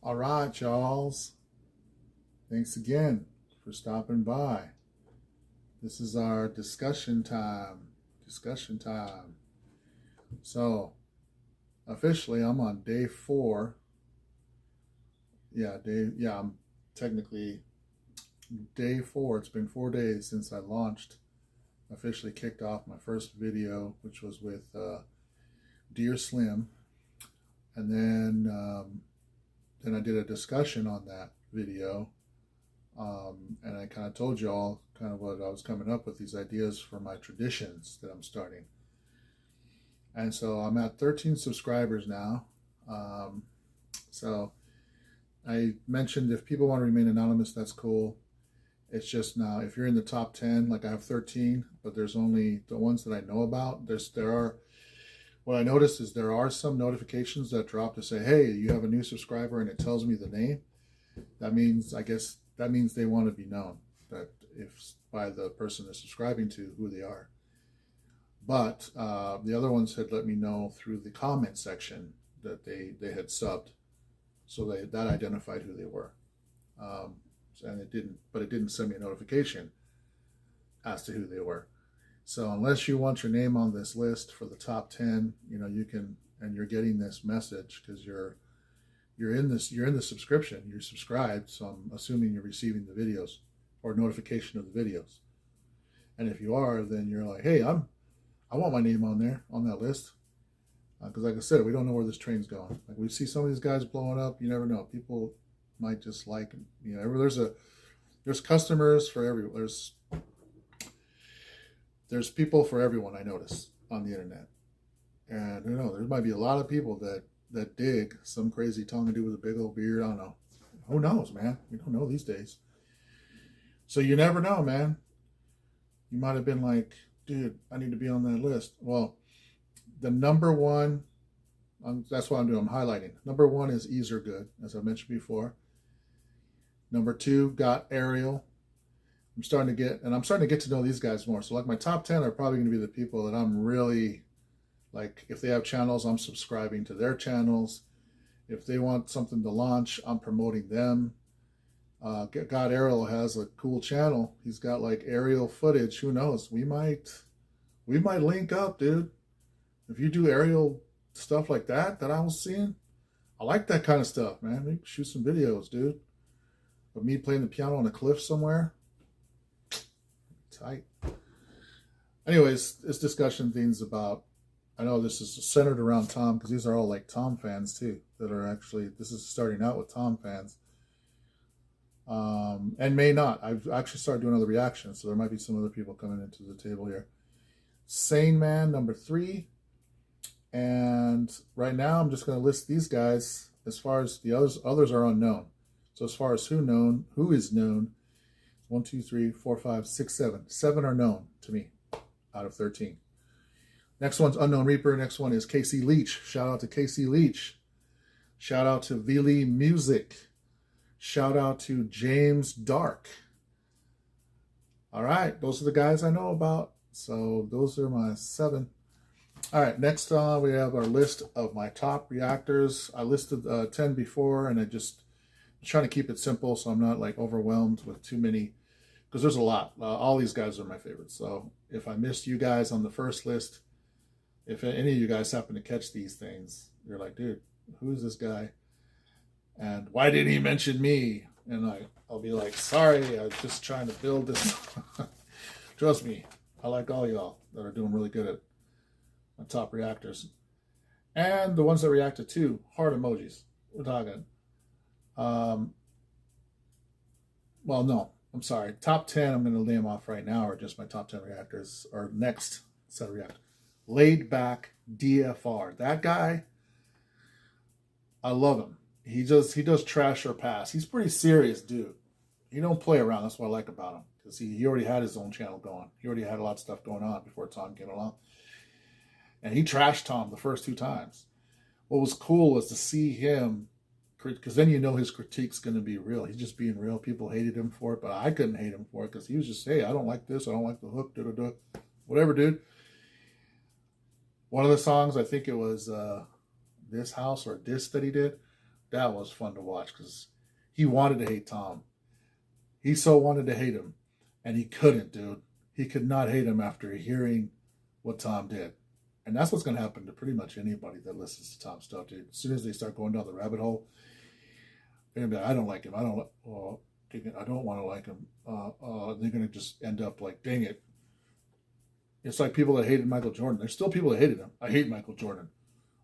All right, y'alls. Thanks again for stopping by. This is our discussion time. Discussion time. So, officially, I'm on day 4. I'm technically day 4. It's been 4 days since I launched, officially kicked off my first video, which was with Dear Slim. And then I did a discussion on that video. And I kind of told you all kind of what I was coming up with, these ideas for my traditions that I'm starting. And so I'm at 13 subscribers now. So I mentioned if people want to remain anonymous, that's cool. It's just now, if you're in the top 10, like I have 13, but there's only the ones that I know about. What I noticed is there are some notifications that drop to say, hey, you have a new subscriber, and it tells me the name. That means they want to be known, that if by the person they're subscribing to, who they are. But the other ones had let me know through the comment section that they had subbed, so that identified who they were. And it didn't send me a notification as to who they were. So unless you want your name on this list for the top 10, you can, and you're getting this message because you're in the subscription, you're subscribed, so I'm assuming you're receiving the videos or notification of the videos. And if you are, then you're like, hey, I want my name on there, on that list. Because like I said, we don't know where this train's going. Like, we see some of these guys blowing up, you never know. People might just like, there's customers for there's people for everyone, I notice, on the internet. And there might be a lot of people that dig some crazy tongue dude with a big old beard. I don't know. Who knows, man? We don't know these days. So you never know, man. You might have been like, dude, I need to be on that list. Well, the number one, that's what I'm doing. I'm highlighting. Number 1 is Ease Are Good, as I mentioned before. Number 2, got Ariel. I'm starting to get to know these guys more. So like my top 10 are probably going to be the people that I'm really, like, if they have channels, I'm subscribing to their channels. If they want something to launch, I'm promoting them. God Ariel has a cool channel. He's got like aerial footage. Who knows? We might link up, dude. If you do aerial stuff like that I was seeing, I like that kind of stuff, man. We can shoot some videos, dude. Of me playing the piano on a cliff somewhere. Tight. Anyways, this discussion things about, I know this is centered around Tom, because these are all like Tom fans too, that are actually, this is starting out with Tom fans. And may not. I've actually started doing other reactions, so there might be some other people coming into the table here. Sane Man, number 3. And right now I'm just going to list these guys. As far as the others are unknown. So as far as who is known, 1, 2, 3, 4, 5, 6, 7. 7 are known to me out of 13. Next one's Unknown Reaper. Next one is Casey Leach. Shout out to Casey Leach. Shout out to Vili Music. Shout out to James Dark. All right, those are the guys I know about. So those are my 7. All right, next we have our list of my top reactors. I listed 10 before, and I'm trying to keep it simple so I'm not like overwhelmed with too many, because there's a lot. All these guys are my favorites. So if I missed you guys on the first list, if any of you guys happen to catch these things, you're like, dude, who's this guy? And why didn't he mention me? And I'll be like, sorry, I was just trying to build this. Trust me, I like all y'all that are doing really good at my top reactors. And the ones that reacted to heart emojis. We're talking. Well, no, I'm sorry. Top 10 I'm going to name off right now are just my top 10 reactors, or next set of reactors. Laid Back DFR. That guy, I love him. He does trash or pass. He's pretty serious, dude. He don't play around. That's what I like about him, because he already had his own channel going. He already had a lot of stuff going on before Tom came along. And he trashed Tom the first 2 times. What was cool was to see him, because then his critique's going to be real. He's just being real. People hated him for it, but I couldn't hate him for it, because he was just, hey, I don't like this. I don't like the hook. Whatever, dude. One of the songs, I think it was This House or This that he did, That was fun to watch because he wanted to hate Tom. He so wanted to hate him, and he couldn't, dude. He could not hate him after hearing what Tom did. And that's what's going to happen to pretty much anybody that listens to Tom's stuff, dude. As soon as they start going down the rabbit hole, they're going to be like, I don't like him. I don't want to like him. They're going to just end up like, dang it. It's like people that hated Michael Jordan. There's still people that hated him. I hate Michael Jordan.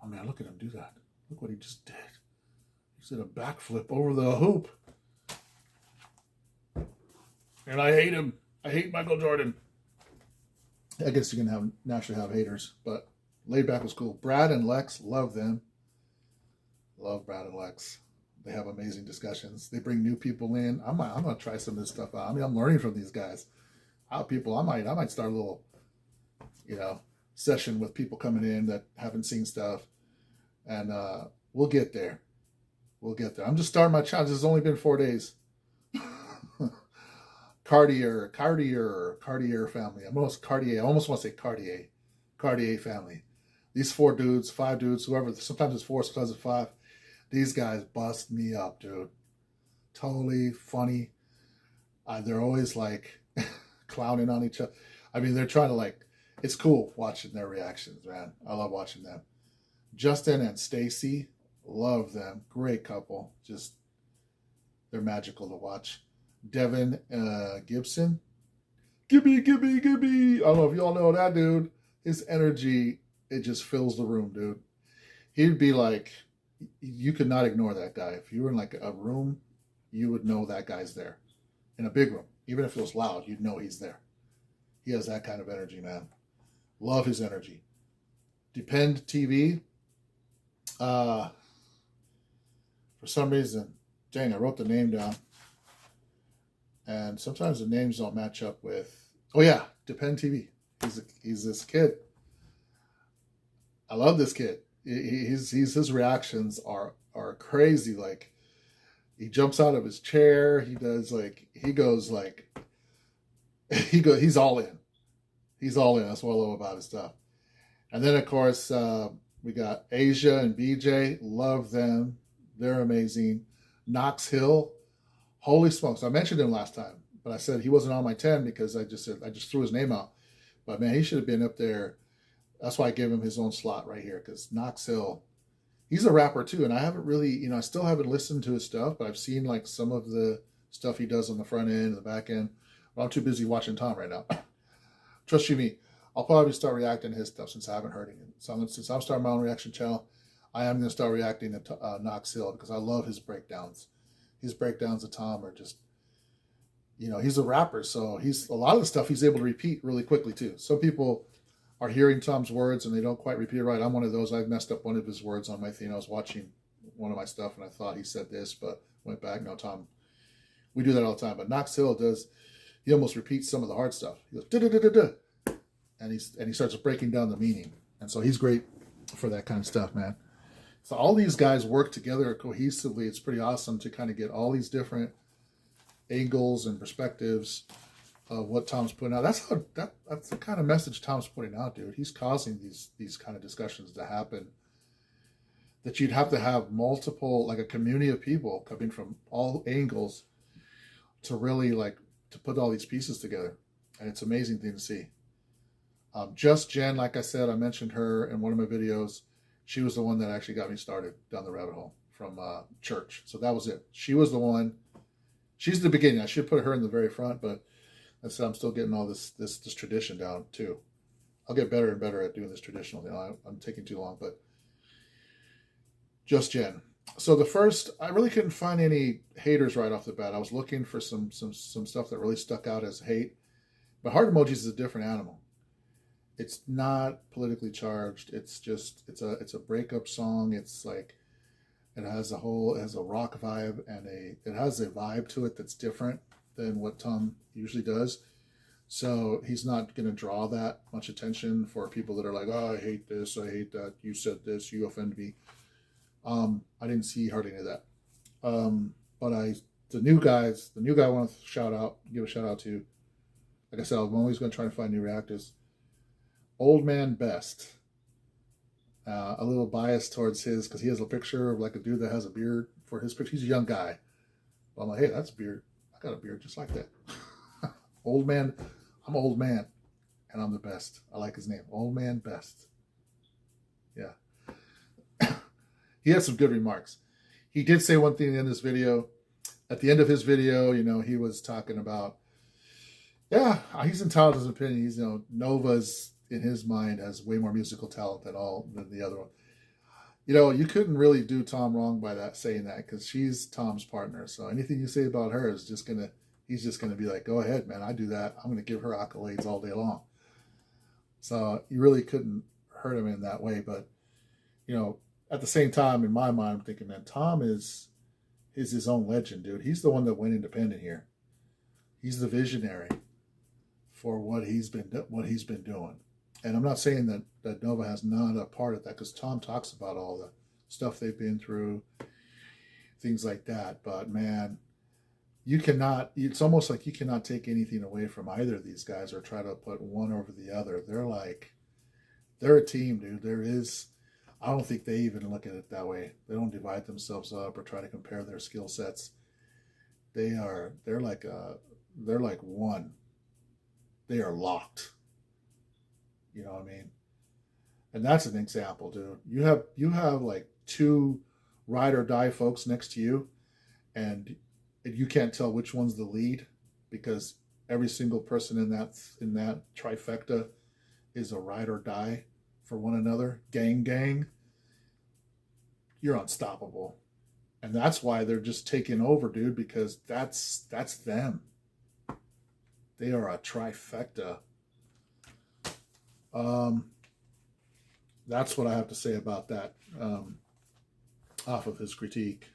Oh, man, look at him do that. Look what he just did. He did a backflip over the hoop. And I hate him. I hate Michael Jordan. I guess you can naturally have haters, but Laid Back was cool. Brad and Lex, love them. Love Brad and Lex. They have amazing discussions. They bring new people in. I'm gonna try some of this stuff out. I mean, I'm learning from these guys. I might start a little, session with people coming in that haven't seen stuff, and we'll get there. We'll get there. I'm just starting my challenge. It's only been 4 days. Cartier family. I almost want to say Cartier family. These 4 dudes, 5 dudes, whoever, sometimes it's 4, sometimes it's 5. These guys bust me up, dude. Totally funny. They're always like clowning on each other. I mean, they're trying to it's cool watching their reactions, man. I love watching them. Justin and Stacy, love them. Great couple. Just, they're magical to watch. Devin Gibson. Gibby. I don't know if y'all know that dude. His energy, it just fills the room, dude. He'd be like, you could not ignore that guy. If you were in a room, you would know that guy's there. In a big room. Even if it was loud, you'd know he's there. He has that kind of energy, man. Love his energy. Depend TV. For some reason, dang, I wrote the name down. And sometimes the names don't match up with. Oh yeah, Depend TV. He's this kid. I love this kid. His reactions are crazy. Like, he jumps out of his chair. He does he's all in. He's all in. That's what I love about his stuff. And then of course we got Asia and BJ. Love them. They're amazing. Knox Hill. Holy smokes. I mentioned him last time, but I said he wasn't on my 10 because I just threw his name out. But man, he should have been up there. That's why I gave him his own slot right here, because Knox Hill, he's a rapper too. And I haven't really, I still haven't listened to his stuff, but I've seen some of the stuff he does on the front end and the back end. But I'm too busy watching Tom right now. Trust you me, I'll probably start reacting to his stuff since I haven't heard it. So since I'm starting my own reaction channel, I am going to start reacting to Knox Hill because I love his breakdowns. His breakdowns of Tom are just, he's a rapper, so a lot of the stuff he's able to repeat really quickly too. Some people are hearing Tom's words and they don't quite repeat it right. I'm one of those. I've messed up one of his words on my thing. I was watching one of my stuff and I thought he said this, but went back. No, Tom, we do that all the time. But Knox Hill he almost repeats some of the hard stuff. He goes, da-da-da-da-da. And he starts breaking down the meaning. And so he's great for that kind of stuff, man. So all these guys work together cohesively. It's pretty awesome to kind of get all these different angles and perspectives of what Tom's putting out. That's the kind of message Tom's putting out, dude. He's causing these kind of discussions to happen. That you'd have to have multiple, like a community of people coming from all angles to really to put all these pieces together. And it's an amazing thing to see. Just Jen, like I said, I mentioned her in one of my videos. She was the one that actually got me started down the rabbit hole from church. So that was it. She was the one. She's the beginning. I should put her in the very front, but I said I'm still getting all this tradition down too. I'll get better and better at doing this traditional. I'm taking too long, but Just Jen. So the first, I really couldn't find any haters right off the bat. I was looking for some stuff that really stuck out as hate. But Heart Emojis is a different animal. It's not politically charged. It's a breakup song. It's like it has a rock vibe and it has a vibe to it that's different than what Tom usually does. So he's not going to draw that much attention for people that are like, oh, I hate this, I hate that, you said this, you offend me. I didn't see hardly any of that. But the new guy I want to give a shout out to. Like I said, I'm always going to try to find new reactors. Old Man Best. A little biased towards his because he has a picture of like a dude that has a beard for his picture. He's a young guy. But I'm like, hey, that's a beard. I got a beard just like that. Old man. I'm an old man. And I'm the best. I like his name. Old Man Best. Yeah. He had some good remarks. He did say one thing in this video. At the end of his video, you know, he was talking about, yeah, he's entitled to his opinion. He's, you know, Nova's, in his mind, has way more musical talent than the other one. You know, you couldn't really do Tom wrong by that, saying that, because she's Tom's partner. So anything you say about her is just gonna, he's just gonna be like, go ahead, man, I do that. I'm gonna give her accolades all day long. So you really couldn't hurt him in that way. But, you know, at the same time, in my mind, I'm thinking, man, Tom is his own legend, dude. He's the one that went independent here. He's the visionary for what he's been doing. And I'm not saying that Nova has not a part of that, because Tom talks about all the stuff they've been through, things like that. But man, you cannot, it's almost like you cannot take anything away from either of these guys or try to put one over the other. They're a team, dude. I don't think they even look at it that way. They don't divide themselves up or try to compare their skill sets. They're like one. They are locked. You know what I mean? And that's an example, dude. You have like two ride or die folks next to you, and you can't tell which one's the lead, because every single person in that trifecta is a ride or die for one another. Gang. You're unstoppable. And that's why they're just taking over, dude, because that's them. They are a trifecta. That's what I have to say about that, off of his critique.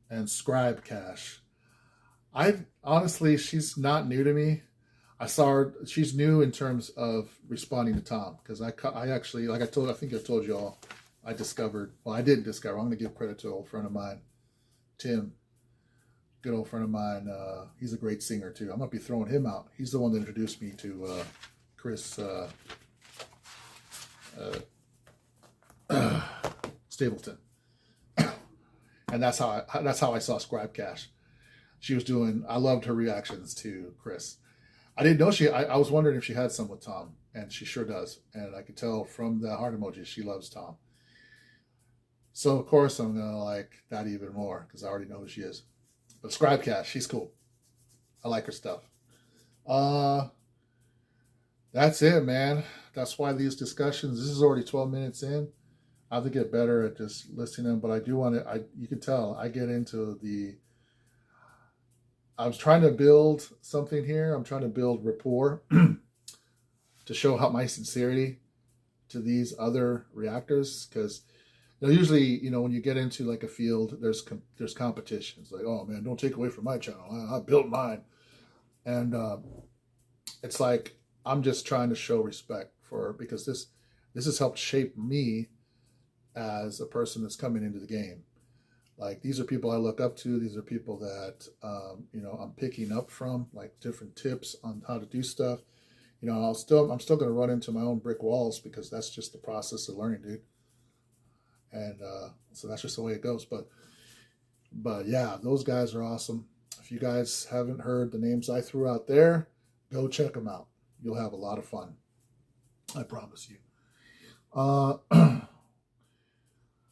And Scribe Cash. Honestly, she's not new to me. I saw her, she's new in terms of responding to Tom, because I actually, like I think I told you all, I didn't discover, I'm going to give credit to an old friend of mine, Tim, good old friend of mine. He's a great singer too. I'm going to be throwing him out. He's the one that introduced me to Chris Stapleton. And that's how I saw Scribe Cash. She was doing, I loved her reactions to Chris. I didn't know I was wondering if she had some with Tom, and she sure does. And I could tell from the heart emojis, she loves Tom. So of course I'm going to like that even more, because I already know who she is. But Scribe Cash, she's cool. I like her stuff. That's it, man. That's why these discussions, this is already 12 minutes in. I have to get better at just listening to them, but I do want to, you can tell, I get into I was trying to build something here. I'm trying to build rapport to show how my sincerity to these other reactors, because usually, when you get into like a field, there's competition. It's like, oh man, don't take away from my channel. I built mine. And it's like, I'm just trying to show respect because this has helped shape me as a person that's coming into the game. Like, these are people I look up to. These are people that, I'm picking up from, like different tips on how to do stuff. I'm still going to run into my own brick walls, because that's just the process of learning, dude. And so that's just the way it goes. But yeah, those guys are awesome. If you guys haven't heard the names I threw out there, go check them out. You'll have a lot of fun. I promise you.